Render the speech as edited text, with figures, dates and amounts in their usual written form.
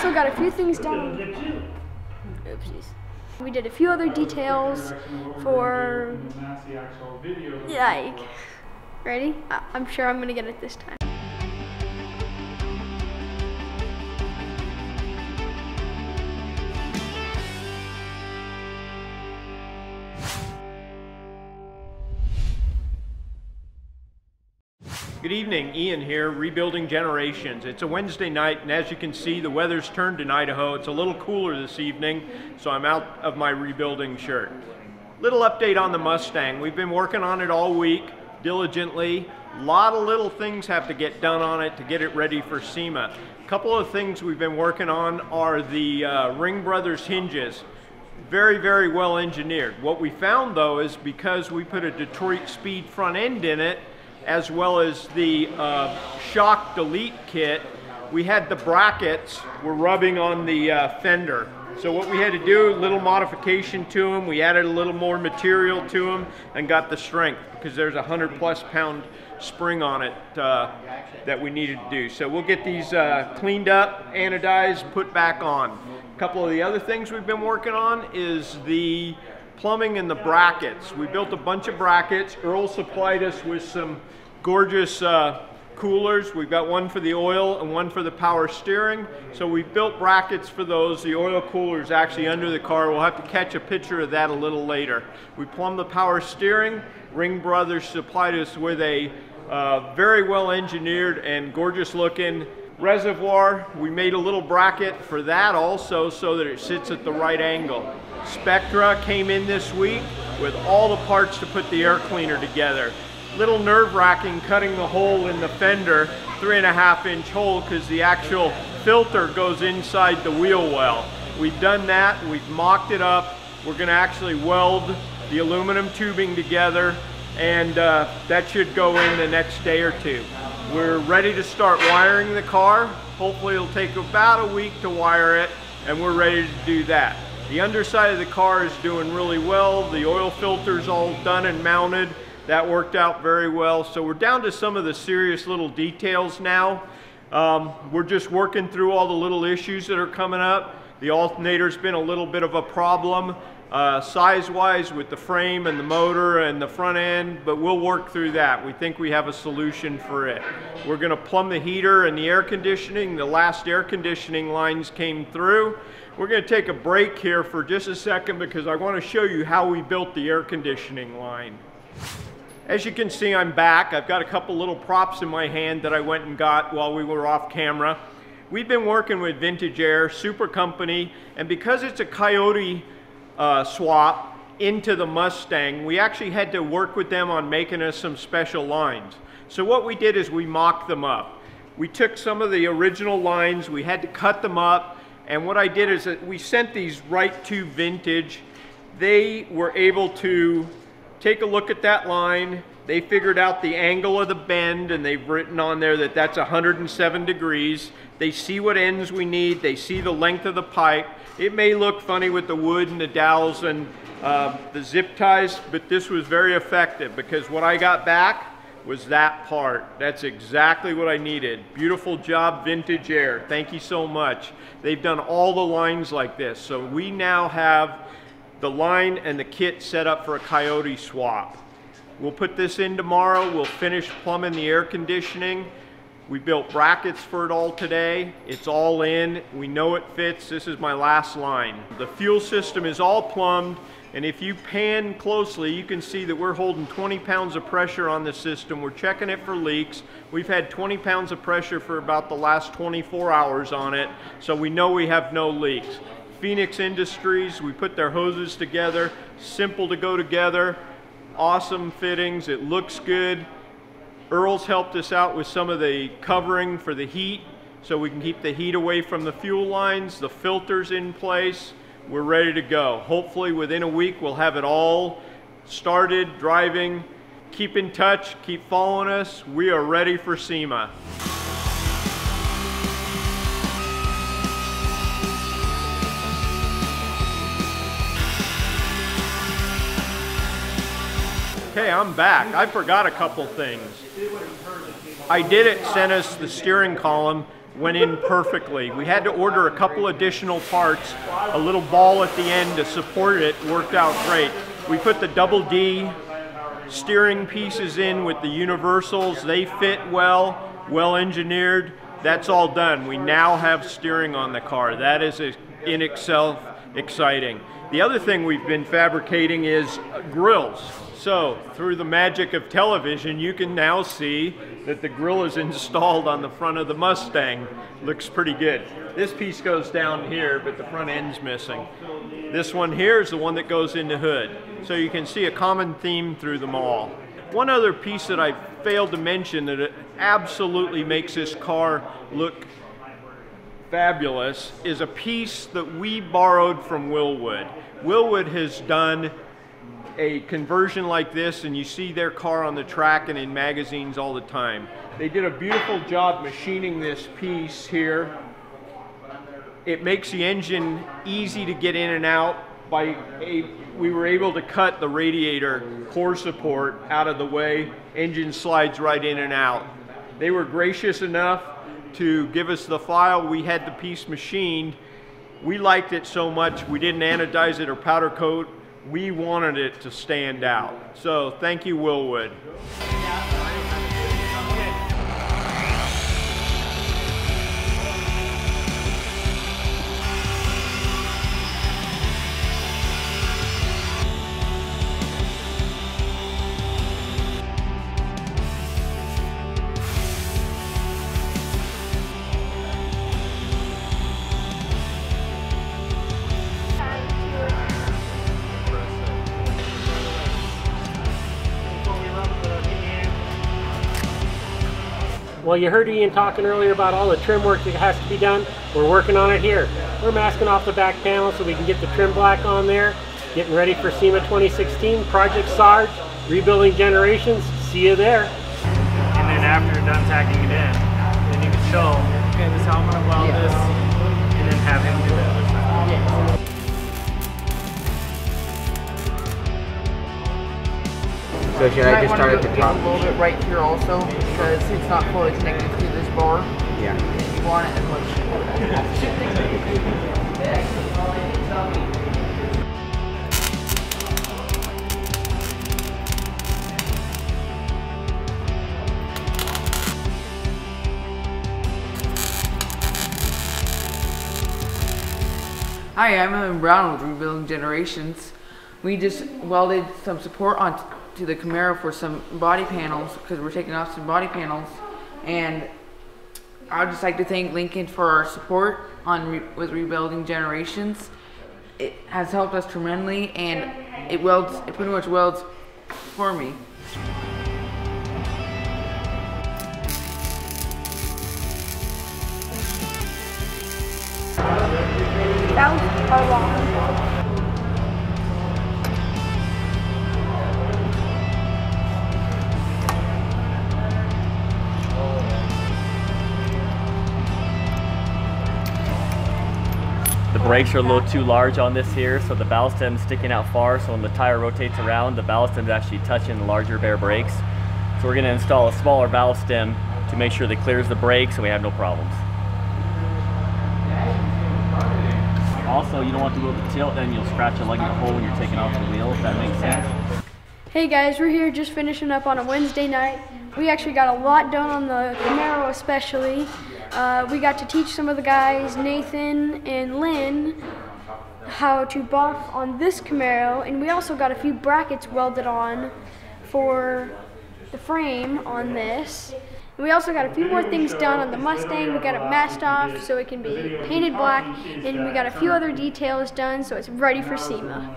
also got a few things done. Oopsies. We did a few other details for, like, ready? I'm sure I'm gonna get it this time. Good evening, Ian here, Rebuilding Generations. It's a Wednesday night, and as you can see, the weather's turned in Idaho. It's a little cooler this evening, so I'm out of my rebuilding shirt. Little update on the Mustang. We've been working on it all week, diligently. A lot of little things have to get done on it to get it ready for SEMA. A couple of things we've been working on are the Ring Brothers hinges. Very, very well engineered. What we found, though, is because we put a Detroit Speed front end in it, as well as the shock delete kit, we had the brackets were rubbing on the fender. So what we had to do, a little modification to them, we added a little more material to them and got the strength, because there's a 100+ pound spring on it that we needed to do. So we'll get these cleaned up, anodized, put back on. A couple of the other things we've been working on is the plumbing and the brackets. We built a bunch of brackets. Earl supplied us with some gorgeous coolers. We've got one for the oil and one for the power steering. So we built brackets for those. The oil cooler is actually under the car. We'll have to catch a picture of that a little later. We plumbed the power steering. Ring Brothers supplied us with a very well engineered and gorgeous looking reservoir. We made a little bracket for that also so that it sits at the right angle. Spectra came in this week with all the parts to put the air cleaner together. Little nerve-wracking cutting the hole in the fender, 3.5-inch hole, because the actual filter goes inside the wheel well. We've done that, we've mocked it up. We're going to actually weld the aluminum tubing together, and that should go in the next day or two. We're ready to start wiring the car. Hopefully it'll take about a week to wire it, and we're ready to do that. The underside of the car is doing really well. The oil filter's all done and mounted. That worked out very well. So we're down to some of the serious little details now. We're just working through all the little issues that are coming up. The alternator's been a little bit of a problem size-wise with the frame and the motor and the front end, but we'll work through that. We think we have a solution for it. We're going to plumb the heater and the air conditioning. The last air conditioning lines came through. We're going to take a break here for just a second because I want to show you how we built the air conditioning line. As you can see, I'm back. I've got a couple little props in my hand that I went and got while we were off camera. We've been working with Vintage Air, super company, and because it's a Coyote swap into the Mustang, we actually had to work with them on making us some special lines. So what we did is we mocked them up. We took some of the original lines, we had to cut them up, and what I did is that we sent these right to Vintage. They were able to take a look at that line. They figured out the angle of the bend, and they've written on there that that's 107 degrees. They see what ends we need. They see the length of the pipe. It may look funny with the wood and the dowels and the zip ties, but this was very effective because what I got back was that part. That's exactly what I needed. Beautiful job, Vintage Air. Thank you so much. They've done all the lines like this. So we now have the line and the kit set up for a Coyote swap. We'll put this in tomorrow. We'll finish plumbing the air conditioning. We built brackets for it all today. It's all in. We know it fits. This is my last line. The fuel system is all plumbed, and if you pan closely, you can see that we're holding 20 pounds of pressure on the system. We're checking it for leaks. We've had 20 pounds of pressure for about the last 24 hours on it, so we know we have no leaks. Phoenix Industries, we put their hoses together, simple to go together, awesome fittings, it looks good. Earl's helped us out with some of the covering for the heat so we can keep the heat away from the fuel lines, the filters in place. We're ready to go. Hopefully within a week we'll have it all started, driving. Keep in touch, keep following us. We are ready for SEMA. Okay, I'm back. I forgot a couple things. I did it, sent us the steering column went in perfectly. We had to order a couple additional parts. A little ball at the end to support it worked out great. We put the double D steering pieces in with the universals. They fit well, well engineered. That's all done. We now have steering on the car. That is in itself exciting. The other thing we've been fabricating is grills. So through the magic of television, you can now see that the grill is installed on the front of the Mustang. Looks pretty good. This piece goes down here, but the front end's missing. This one here is the one that goes in the hood. So you can see a common theme through them all. One other piece that I failed to mention that it absolutely makes this car look fabulous is a piece that we borrowed from Willwood. Willwood has done a conversion like this, and you see their car on the track and in magazines all the time. They did a beautiful job machining this piece here. It makes the engine easy to get in and out. We were able to cut the radiator core support out of the way. Engine slides right in and out. They were gracious enough to give us the file. We had the piece machined. We liked it so much we didn't anodize it or powder coat. We wanted it to stand out. So thank you, Willwood. Well, you heard Ian talking earlier about all the trim work that has to be done. We're working on it here. We're masking off the back panel so we can get the trim black on there. Getting ready for SEMA 2016, Project Sarge, rebuilding generations. See you there. And then after you're done tacking it in, then you can show, okay, this is how I'm going to weld this, and then have him do that. So should I just start at the top? A little bit right here also, because it's not fully connected to this bar. Yeah. You want it as much. Hi, I'm Evan Brown with Rebuilding Generations. We just welded some support onto the Camaro for some body panels because we're taking off some body panels, and I would just like to thank Lincoln for our support with Rebuilding Generations. It has helped us tremendously, and it pretty much welds for me. That was our long. The brakes are a little too large on this here, so the valve stem's sticking out far, so when the tire rotates around, the valve stem's actually touching the larger bare brakes. So we're going to install a smaller valve stem to make sure that clears the brakes and we have no problems. Also, you don't want to go to the tilt, then you'll scratch a luggage hole when you're taking off the wheel, if that makes sense. Hey guys, we're here just finishing up on a Wednesday night. We actually got a lot done on the Camaro especially. We got to teach some of the guys, Nathan and Lynn, how to buff on this Camaro, and we also got a few brackets welded on for the frame on this. And we also got a few more things done on the Mustang. We got it masked off so it can be painted black, and we got a few other details done so it's ready for SEMA.